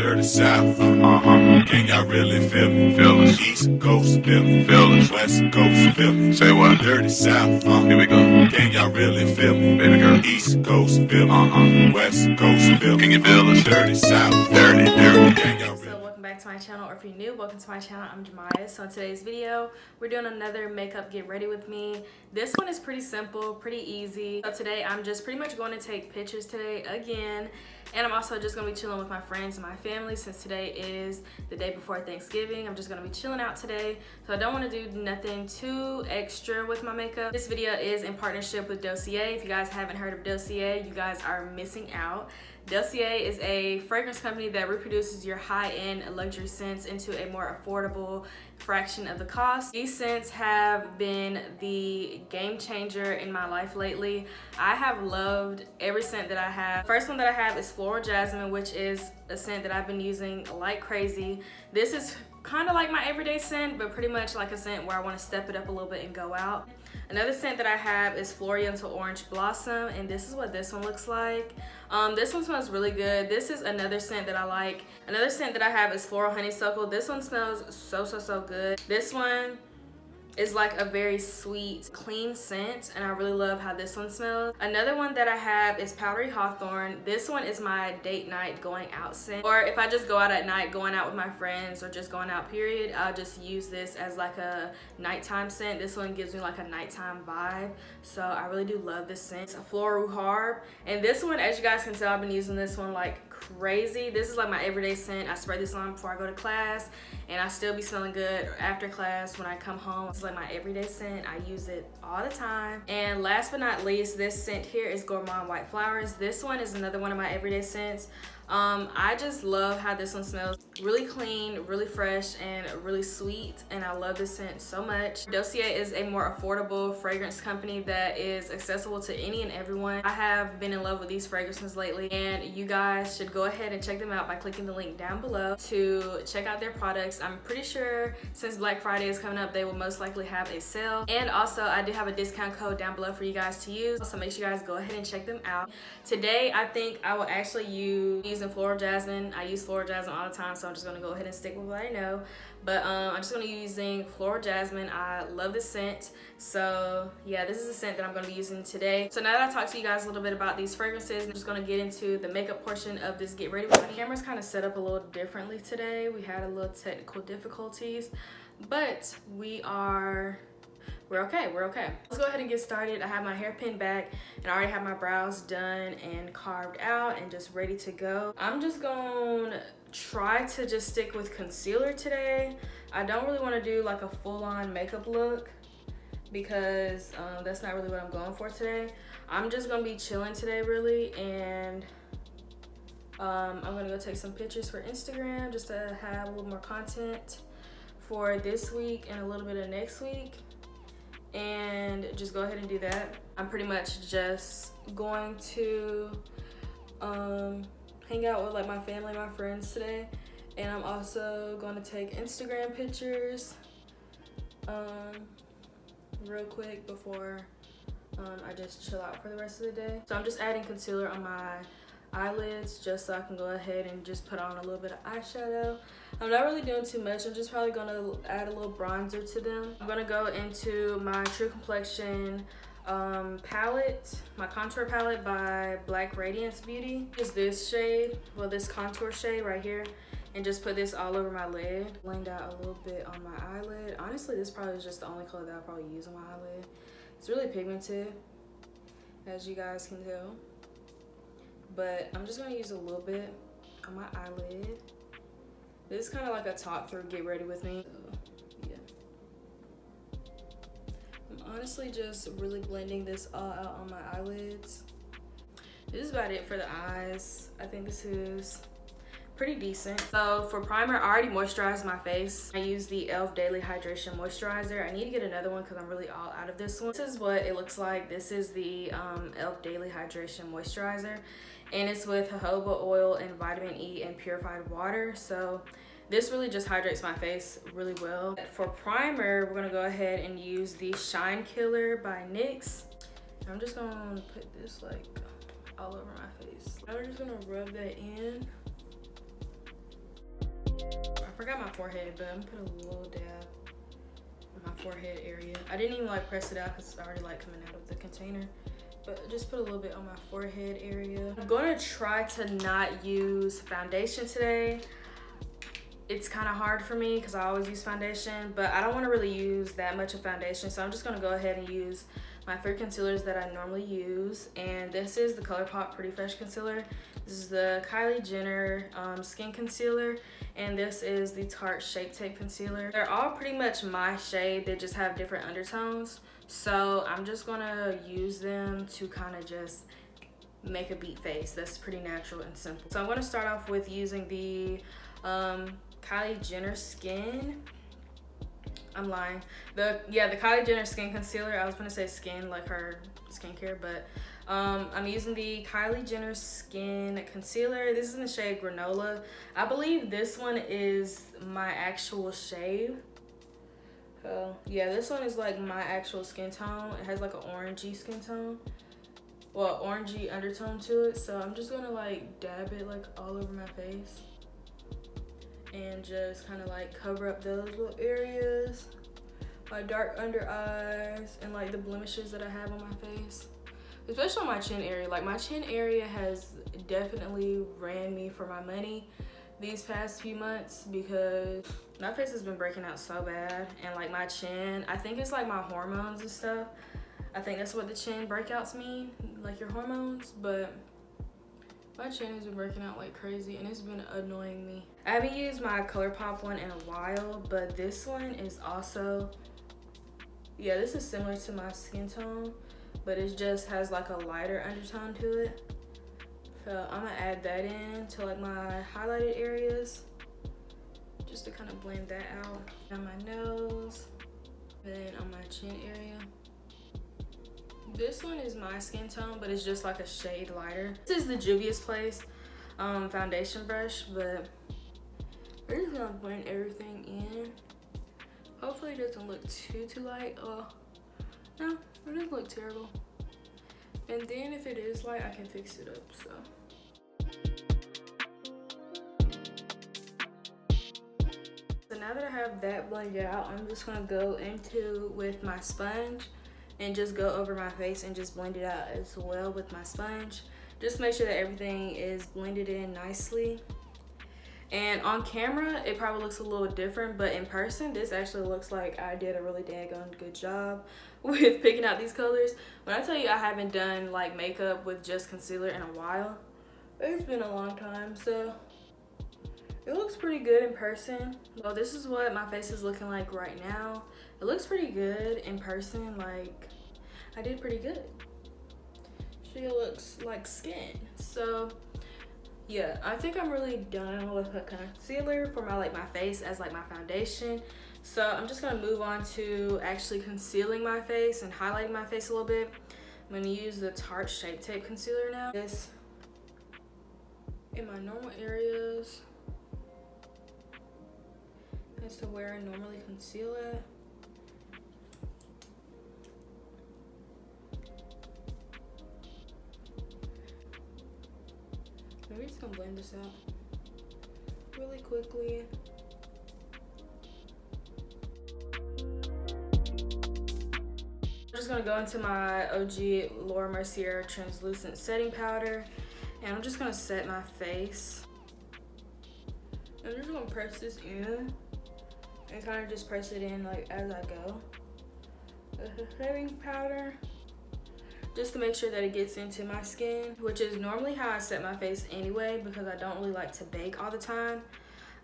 Dirty South, can y'all really feel me? Feel us. East Coast, feel me. Feel us. West Coast, feel me. Say what? Dirty South, here we go. Can y'all really feel me? Baby girl. East Coast, feel me. West Coast, feel me. Can you feel us? Dirty South, dirty, dirty. Can y'all really? So welcome back to my channel, or if you're new, welcome to my channel. I'm JaMya. So in today's video, we're doing another makeup get ready with me. This one is pretty simple, pretty easy. So today I'm just pretty much going to take pictures today again. And I'm also just gonna be chilling with my friends and my family since today is the day before Thanksgiving. I'm just gonna be chilling out today. So I don't wanna do nothing too extra with my makeup. This video is in partnership with Dossier. If you guys haven't heard of Dossier, you guys are missing out. Dossier is a fragrance company that reproduces your high-end luxury scents into a more affordable fraction of the cost. These scents have been the game changer in my life lately. I have loved every scent that I have. First one that I have is Floral Jasmine, which is a scent that I've been using like crazy. This is kind of like my everyday scent, but pretty much like a scent where I want to step it up a little bit and go out. Another scent that I have is Floriental Orange Blossom, and this is what this one looks like. This one smells really good. This is another scent that I like. Another scent that I have is Floral Honeysuckle. This one smells so good. This one is like a very sweet, clean scent, and I really love how this one smells. Another one that I have is Powdery Hawthorn. This one is my date night going out scent, or if I just go out at night going out with my friends or just going out period, I'll just use this as like a nighttime scent. This one gives me like a nighttime vibe, so I really do love this scent. It's a Floral Harb, and this one, as you guys can tell, I've been using this one like crazy. This is like my everyday scent. I spray this on before I go to class, and I still be smelling good after class when I come home. It's like my everyday scent. I use it all the time. And last but not least, this scent here is Gourmand White Flowers. This one is another one of my everyday scents. I just love how this one smells. Really clean, really fresh, and really sweet, and I love this scent so much. Dossier is a more affordable fragrance company that is accessible to any and everyone. I have been in love with these fragrances lately, and you guys should go ahead and check them out by clicking the link down below to check out their products. I'm pretty sure since Black Friday is coming up, they will most likely have a sale. And also, I do have a discount code down below for you guys to use, so make sure you guys go ahead and check them out. Today, I think I will actually use using Floral Jasmine. I use Floral Jasmine all the time, so I'm just gonna go ahead and stick with what I know. But I'm just gonna be using Floral Jasmine. I love this scent. So yeah, this is the scent that I'm gonna be using today. So now that I talked to you guys a little bit about these fragrances, I'm just gonna get into the makeup portion of this get ready with me. The camera's kind of set up a little differently today. We had a little technical difficulties, but we're okay. Let's go ahead and get started. I have my hair pinned back, and I already have my brows done and carved out and just ready to go. I'm just gonna try to just stick with concealer today. I don't really want to do like a full-on makeup look because that's not really what I'm going for today. I'm just gonna be chilling today really, and I'm gonna go take some pictures for Instagram just to have a little more content for this week and a little bit of next week, and just go ahead and do that. I'm pretty much just going to hang out with like my family and my friends today, and I'm also going to take Instagram pictures real quick before I just chill out for the rest of the day. So I'm just adding concealer on my eyelids just so I can go ahead and just put on a little bit of eyeshadow. I'm not really doing too much. I'm just probably gonna add a little bronzer to them. I'm gonna go into my True Complexion palette, my contour palette by Black Radiance Beauty. Is this shade, well, this contour shade right here, and just put this all over my lid. Blend out a little bit on my eyelid. Honestly, this probably is just the only color that I'll probably use on my eyelid. It's really pigmented, as you guys can tell. But I'm just gonna use a little bit on my eyelid. This is kind of like a talk through get ready with me. So, yeah. I'm honestly just really blending this all out on my eyelids. This is about it for the eyes. I think this is pretty decent. So for primer, I already moisturized my face. I use the e.l.f. Daily Hydration Moisturizer. I need to get another one because I'm really all out of this one. This is what it looks like. This is the e.l.f. Daily Hydration Moisturizer, and it's with jojoba oil and vitamin E and purified water. So this really just hydrates my face really well. For primer, we're gonna go ahead and use the Shine Killer by NYX. I'm just gonna put this like all over my face. I'm just gonna rub that in. got my forehead, but I'm gonna put a little dab on my forehead area. I didn't even like press it out because it's already like coming out of the container. But just put a little bit on my forehead area. I'm gonna try to not use foundation today. It's kind of hard for me because I always use foundation, but I don't want to really use that much of foundation, so I'm just gonna go ahead and use my 3 concealers that I normally use. And this is the ColourPop Pretty Fresh Concealer. This is the Kylie Jenner Skin Concealer, and this is the Tarte Shape Tape Concealer. They're all pretty much my shade, they just have different undertones. So I'm just gonna use them to kind of just make a beat face that's pretty natural and simple. So I'm gonna start off with using the Kylie Jenner Skin. I'm lying. The Kylie Jenner Skin Concealer. I was gonna say skin like her skincare, but I'm using the Kylie Jenner Skin Concealer. This is in the shade Granola. I believe this one is my actual shade. So yeah, this one is like my actual skin tone. It has like an orangey skin tone. Well, orangey undertone to it. So I'm just gonna like dab it like all over my face. And just kind of like cover up those little areas. My dark under eyes and like the blemishes that I have on my face. Especially on my chin area. Like my chin area has definitely ran me for my money these past few months because my face has been breaking out so bad. And like my chin, I think it's like my hormones and stuff. I think that's what the chin breakouts mean, like your hormones. But my chin has been breaking out like crazy and it's been annoying me. I haven't used my ColourPop one in a while, but this one is also, yeah, this is similar to my skin tone, but it just has like a lighter undertone to it. So I'm gonna add that in to like my highlighted areas, just to kind of blend that out. On my nose, then on my chin area. This one is my skin tone, but it's just like a shade lighter. This is the Juvia's Place foundation brush, but we're just gonna blend everything in. Hopefully it doesn't look too light. Oh, no, it doesn't look terrible. And then if it is light, I can fix it up, so. So now that I have that blended out, I'm just gonna go into with my sponge and just go over my face and just blend it out as well with my sponge. Just make sure that everything is blended in nicely. And on camera, it probably looks a little different, but in person, this actually looks like I did a really daggone good job with picking out these colors. When I tell you I haven't done like makeup with just concealer in a while, it's been a long time, so it looks pretty good in person. Well, this is what my face is looking like right now. It looks pretty good in person, like I did pretty good. She looks like skin. So yeah, I think I'm really done with the concealer for my my face as like my foundation. So I'm just gonna move on to actually concealing my face and highlighting my face a little bit. I'm gonna use the Tarte Shape Tape Concealer now. This in my normal areas. That's to where I normally conceal it. Maybe just gonna blend this out really quickly. I'm just gonna go into my OG Laura Mercier translucent setting powder, and I'm just gonna set my face. I'm just gonna press this in and kind of just press it in like as I go. The setting powder, just to make sure that it gets into my skin, which is normally how I set my face anyway, because I don't really like to bake all the time.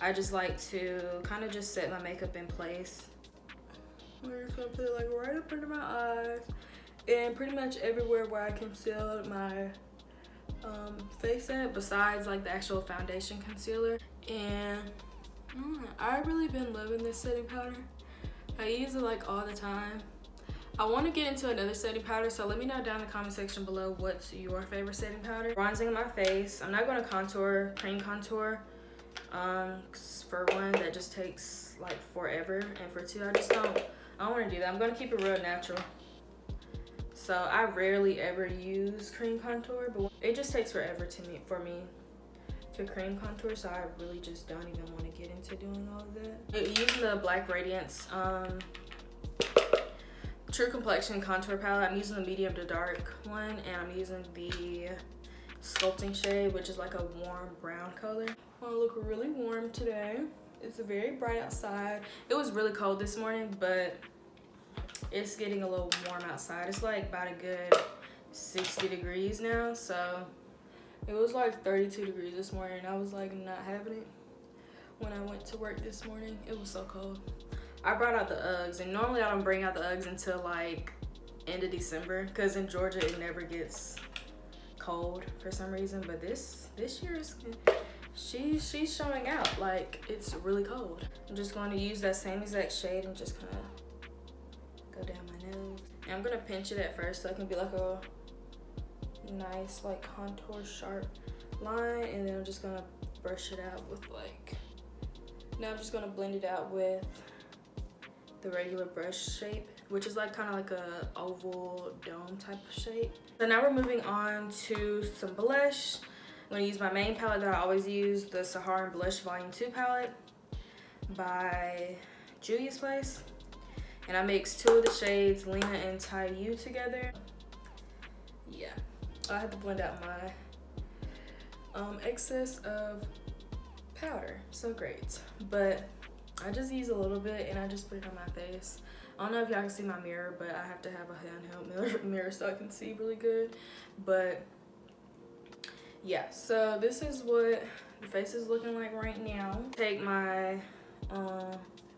I just like to kind of just set my makeup in place. We're just gonna put it like right up under my eyes and pretty much everywhere where I concealed my face at, besides like the actual foundation concealer. And I've really been loving this setting powder. I use it like all the time. I want to get into another setting powder, so let me know down in the comment section below what's your favorite setting powder. Bronzing my face. I'm not going to contour, cream contour. For one, that just takes like forever, and for two, I don't want to do that. I'm going to keep it real natural. So I rarely ever use cream contour, but it just takes forever for me to cream contour, so I really just don't even want to get into into doing all of that. Using the Black Radiance True Complexion contour palette. I'm using the medium to dark one, and I'm using the sculpting shade, which is like a warm brown color. I want to look really warm today. It's very bright outside. It was really cold this morning, but it's getting a little warm outside. It's like about a good 60 degrees now, so it was like 32 degrees this morning. I was like not having it when I went to work this morning. It was so cold. I brought out the Uggs, and normally I don't bring out the Uggs until like end of December, because in Georgia it never gets cold for some reason. But this year is she's showing out like it's really cold. I'm just going to use that same exact shade and just kind of go down my nose. And I'm gonna pinch it at first so it can be like a nice like contour sharp line, and then I'm just gonna brush it out with like, now I'm just gonna blend it out with the regular brush shape, which is like kind of like a oval dome type of shape. So now we're moving on to some blush. I'm gonna use my main palette that I always use, the Saharan Blush Volume 2 palette by Juvia's Place. And I mixed two of the shades, Lena and Tai Yu, together. Yeah, I had to blend out my excess of powder. So great. But I just use a little bit and I just put it on my face. I don't know if y'all can see my mirror, but I have to have a handheld mirror so I can see really good. But yeah, so this is what the face is looking like right now. Take my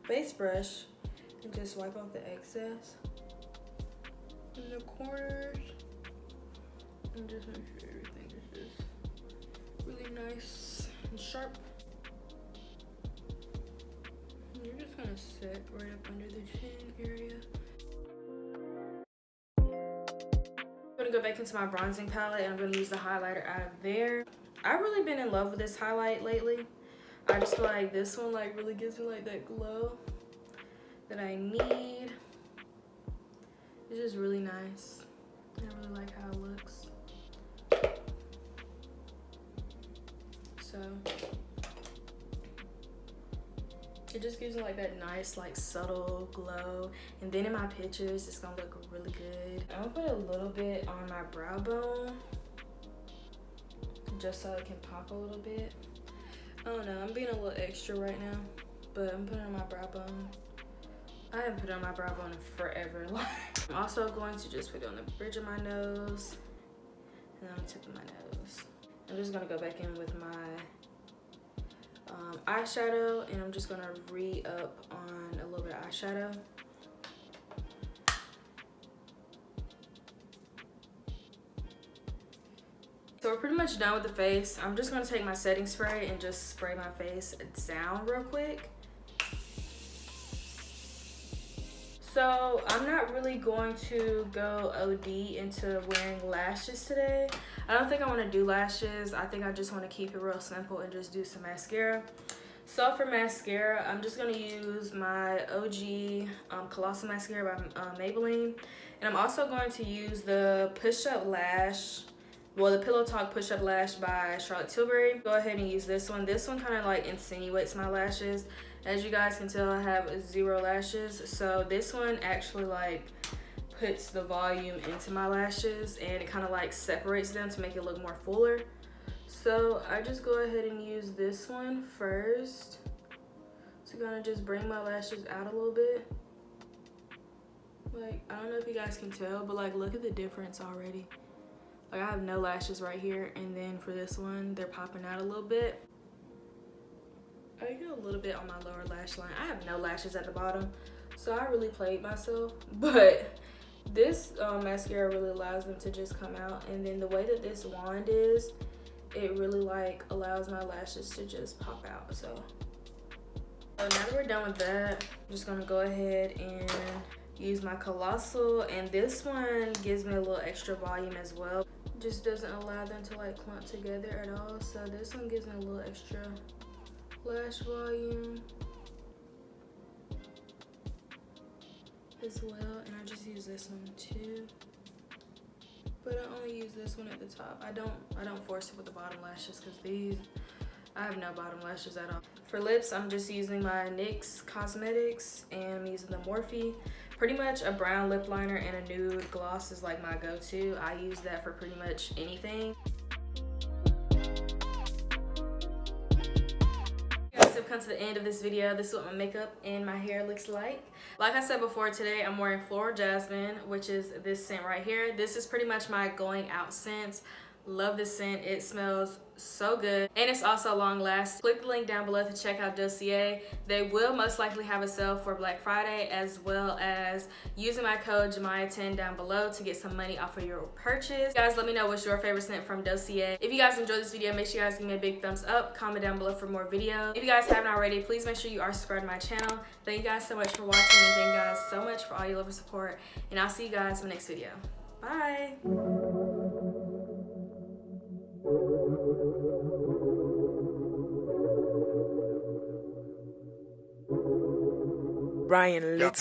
face brush and just wipe off the excess in the corners and just make sure everything is just really nice and sharp. And you're just gonna set right up under the chin area. I'm gonna go back into my bronzing palette and I'm gonna use the highlighter out of there. I've really been in love with this highlight lately. I just feel like this one like really gives me like that glow that I need. It's just really nice. I really like how it looks. So it just gives me like that nice like subtle glow, and then in my pictures it's gonna look really good. I'm gonna put a little bit on my brow bone just so it can pop a little bit. I don't know, I'm being a little extra right now, but I'm putting it on my brow bone. I haven't put it on my brow bone in forever. I'm also going to just put it on the bridge of my nose and on the tip of my nose. I'm just gonna go back in with my eyeshadow, and I'm just gonna re-up on a little bit of eyeshadow. So we're pretty much done with the face. I'm just gonna take my setting spray and just spray my face down real quick. So I'm not really going to go OD into wearing lashes today. I don't think I want to do lashes. I think I just want to keep it real simple and just do some mascara. So for mascara, I'm just going to use my OG Colossal Mascara by Maybelline. And I'm also going to use the Push Up Lash, well, the Pillow Talk Push Up Lash by Charlotte Tilbury. Go ahead and use this one. This one kind of like insinuates my lashes. As you guys can tell, I have 0 lashes. So this one actually like puts the volume into my lashes, and it kind of like separates them to make it look more fuller. So I just go ahead and use this one first to kind of just bring my lashes out a little bit. Like, I don't know if you guys can tell, but like look at the difference already. Like I have no lashes right here, and then for this one, they're popping out a little bit. I get a little bit on my lower lash line. I have no lashes at the bottom, so I really played myself. But this mascara really allows them to just come out. And then the way that this wand is, it really like allows my lashes to just pop out. So now that we're done with that, I'm just gonna go ahead and use my Colossal. And this one gives me a little extra volume as well. Just doesn't allow them to like clump together at all. So this one gives me a little extra lash volume as well, and I just use this one too, but I only use this one at the top. I don't force it with the bottom lashes, because these, I have no bottom lashes at all. For lips, I'm just using my NYX Cosmetics and I'm using the Morphe. Pretty much a brown lip liner and a nude gloss is like my go-to. I use that for pretty much anything. Guys, we've come to the end of this video. This is what my makeup and my hair looks like. Like I said before, today I'm wearing Floral Jasmine, which is this scent right here. This is pretty much my going out scent. Love this scent. It smells so good and it's also long lasting. Click the link down below to check out Dossier. They will most likely have a sale for Black Friday, as well as using my code JaMya10 down below to get some money off of your purchase. Guys, let me know what's your favorite scent from Dossier. If you guys enjoyed this video, make sure you guys give me a big thumbs up. Comment down below for more videos. If you guys haven't already, please make sure you are subscribed to my channel. Thank you guys so much for watching and thank you guys so much for all your love and support, and I'll see you guys in the next video. Bye. Brian Little.